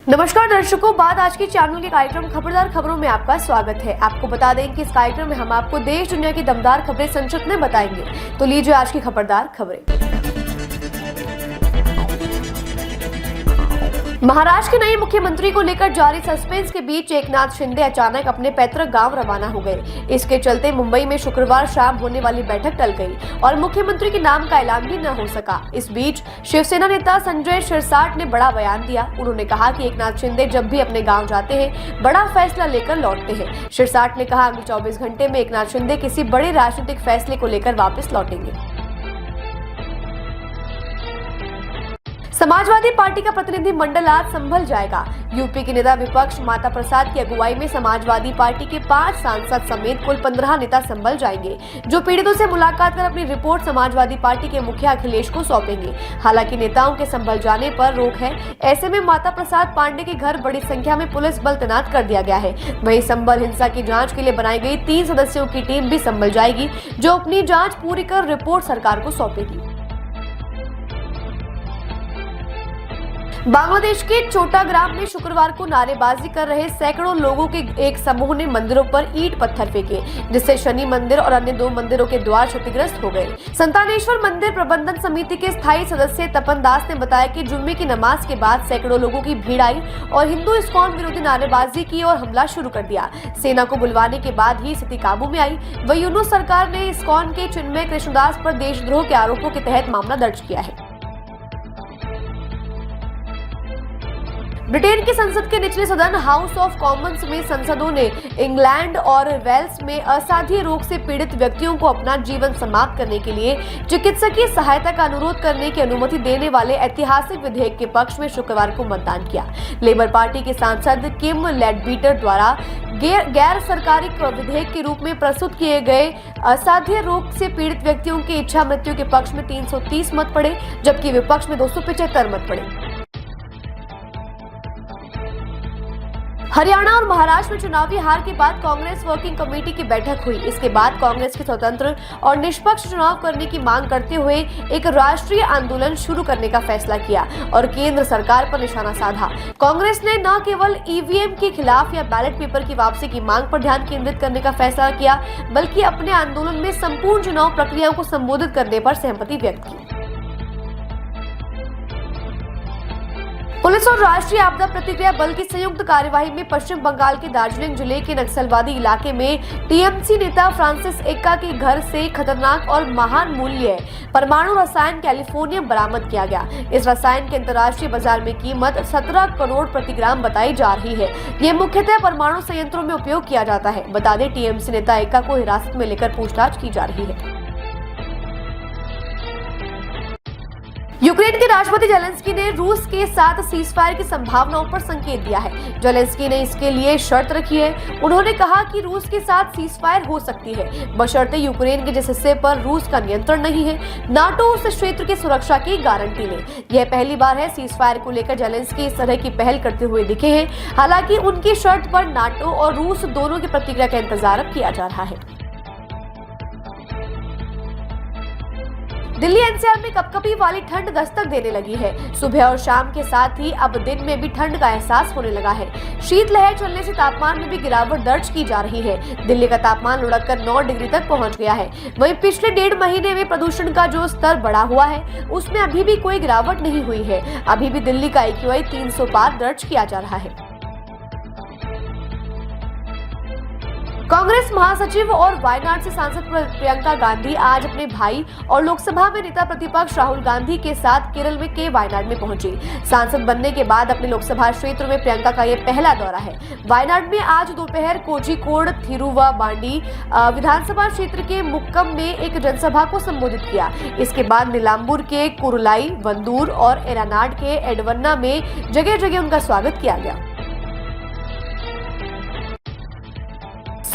नमस्कार दर्शकों, बाद आज के चैनल के कार्यक्रम खबरदार खबरों में आपका स्वागत है। आपको बता दें कि इस कार्यक्रम में हम आपको देश दुनिया की दमदार खबरें संक्षिप्त में बताएंगे। तो लीजिए आज की खबरदार खबरें। महाराष्ट्र के नए मुख्यमंत्री को लेकर जारी सस्पेंस के बीच एकनाथ शिंदे अचानक अपने पैतृक गांव रवाना हो गए। इसके चलते मुंबई में शुक्रवार शाम होने वाली बैठक टल गई और मुख्यमंत्री के नाम का ऐलान भी न हो सका। इस बीच शिवसेना नेता संजय शिरसाट ने बड़ा बयान दिया। उन्होंने कहा कि एकनाथ शिंदे जब भी अपने गाँव जाते हैं बड़ा फैसला लेकर लौटते हैं। शिरसाट ने कहा अगले 24 घंटे में एकनाथ शिंदे किसी बड़े राजनीतिक फैसले को लेकर वापस लौटेंगे। समाजवादी पार्टी का प्रतिनिधि मंडल आज संभल जाएगा। यूपी के नेता विपक्ष माता प्रसाद की अगुवाई में समाजवादी पार्टी के 5 सांसद समेत कुल 15 नेता संभल जाएंगे, जो पीड़ितों से मुलाकात कर अपनी रिपोर्ट समाजवादी पार्टी के मुखिया अखिलेश को सौंपेंगे। हालांकि नेताओं के संभल जाने पर रोक है। ऐसे में माता प्रसाद पांडे के घर बड़ी संख्या में पुलिस बल तैनात कर दिया गया है। वहीं संभल हिंसा की जाँच के लिए बनाई गई 3 सदस्यों की टीम भी संभल जाएगी, जो अपनी जाँच पूरी कर रिपोर्ट सरकार को सौंपेगी। बांग्लादेश के चोटाग्राम में शुक्रवार को नारेबाजी कर रहे सैकड़ों लोगों के एक समूह ने मंदिरों पर ईंट पत्थर फेंके, जिससे शनि मंदिर और अन्य 2 मंदिरों के द्वार क्षतिग्रस्त हो गए। संतानेश्वर मंदिर प्रबंधन समिति के स्थायी सदस्य तपन दास ने बताया कि जुम्मे की नमाज के बाद सैकड़ों लोगों की भीड़ आई और हिंदू इस्कॉन विरोधी नारेबाजी की और हमला शुरू कर दिया। सेना को बुलवाने के बाद ही स्थिति काबू में आई। वहीं यूनुस सरकार ने इस्कॉन के चिन्मय कृष्णदास पर देशद्रोह के आरोपों के तहत मामला दर्ज किया है। ब्रिटेन की संसद के निचले सदन हाउस ऑफ कॉमन्स में सांसदों ने इंग्लैंड और वेल्स में असाध्य रोग से पीड़ित व्यक्तियों को अपना जीवन समाप्त करने के लिए चिकित्सकीय सहायता का अनुरोध करने की अनुमति देने वाले ऐतिहासिक विधेयक के पक्ष में शुक्रवार को मतदान किया। लेबर पार्टी के सांसद किम लेडबीटर द्वारा गैर सरकारी विधेयक के रूप में प्रस्तुत किए गए असाध्य रोग से पीड़ित व्यक्तियों की इच्छा मृत्यु के पक्ष में 330 मत पड़े, जबकि विपक्ष में 275 मत पड़े। हरियाणा और महाराष्ट्र में चुनावी हार के बाद कांग्रेस वर्किंग कमेटी की बैठक हुई। इसके बाद कांग्रेस के स्वतंत्र और निष्पक्ष चुनाव करने की मांग करते हुए एक राष्ट्रीय आंदोलन शुरू करने का फैसला किया और केंद्र सरकार पर निशाना साधा। कांग्रेस ने न केवल ईवीएम के खिलाफ या बैलेट पेपर की वापसी की मांग पर ध्यान केंद्रित करने का फैसला किया, बल्कि अपने आंदोलन में संपूर्ण चुनाव प्रक्रिया को संबोधित करने पर सहमति व्यक्त की। पुलिस और राष्ट्रीय आपदा प्रतिक्रिया बल की संयुक्त कार्यवाही में पश्चिम बंगाल के दार्जिलिंग जिले के नक्सलवादी इलाके में टीएमसी नेता फ्रांसिस एक्का के घर से खतरनाक और महान मूल्य परमाणु रसायन कैलिफोर्नियम बरामद किया गया। इस रसायन की अंतर्राष्ट्रीय बाजार में कीमत 17 करोड़ प्रति ग्राम बताई जा रही है। ये मुख्यतः परमाणु संयंत्रों में उपयोग किया जाता है। बता दें, टीएमसी नेता एक्का को हिरासत में लेकर पूछताछ की जा रही है। यूक्रेन के राष्ट्रपति जेलेंस्की ने रूस के साथ सीजफायर की संभावनाओं पर संकेत दिया है। जेलेंस्की ने इसके लिए शर्त रखी है। उन्होंने कहा कि रूस के साथ सीजफायर हो सकती है, बशर्ते यूक्रेन के जिस हिस्से पर रूस का नियंत्रण नहीं है, नाटो उस क्षेत्र की सुरक्षा की गारंटी ले। यह पहली बार है सीजफायर को लेकर जेलेंस्की इस तरह की पहल करते हुए दिखे हैं। हालांकि उनकी शर्त पर नाटो और रूस दोनों की प्रतिक्रिया का इंतजार किया जा रहा है। दिल्ली एनसीआर में कपकपी वाली ठंड दस्तक देने लगी है। सुबह और शाम के साथ ही अब दिन में भी ठंड का एहसास होने लगा है। शीतलहर चलने से तापमान में भी गिरावट दर्ज की जा रही है। दिल्ली का तापमान लुढ़ककर 9 डिग्री तक पहुंच गया है। वहीं पिछले 1.5 महीने में प्रदूषण का जो स्तर बढ़ा हुआ है, उसमें अभी भी कोई गिरावट नहीं हुई है। अभी भी दिल्ली का AQI 300 पार दर्ज किया जा रहा है। कांग्रेस महासचिव और वायनाड से सांसद प्रियंका गांधी आज अपने भाई और लोकसभा में नेता प्रतिपक्ष राहुल गांधी के साथ केरल में के वायनाड में पहुंची। सांसद बनने के बाद अपने लोकसभा क्षेत्र में प्रियंका का यह पहला दौरा है। वायनाड में आज दोपहर कोझिकोड थिरुवाबांडी विधानसभा क्षेत्र के मुक्कम में एक जनसभा को संबोधित किया। इसके बाद नीलांबूर के कुरुलाई, वंदूर और एरानाड के एडवन्ना में जगह जगह उनका स्वागत किया गया।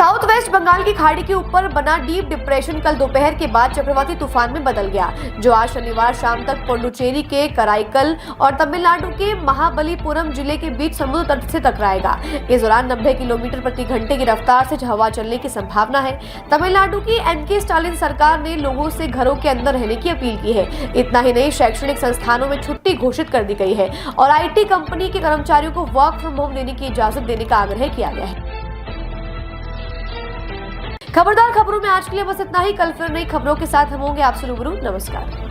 साउथ वेस्ट बंगाल की खाड़ी के ऊपर बना डीप डिप्रेशन कल दोपहर के बाद चक्रवाती तूफान में बदल गया, जो आज शनिवार शाम तक पुडुचेरी के कराईकल और तमिलनाडु के महाबलीपुरम जिले के बीच समुद्र तट से टकराएगा। इस दौरान 90 किलोमीटर प्रति घंटे की रफ्तार से हवा चलने की संभावना है। तमिलनाडु की एनके स्टालिन सरकार ने लोगों से घरों के अंदर रहने की अपील की है। इतना ही नहीं, शैक्षणिक संस्थानों में छुट्टी घोषित कर दी गई है और IT कंपनी के कर्मचारियों को वर्क फ्रॉम होम देने की इजाजत देने का आग्रह किया गया है। खबरदार खबरों में आज के लिए बस इतना ही। कल फिर नई खबरों के साथ हम होंगे आपसे रूबरू। नमस्कार।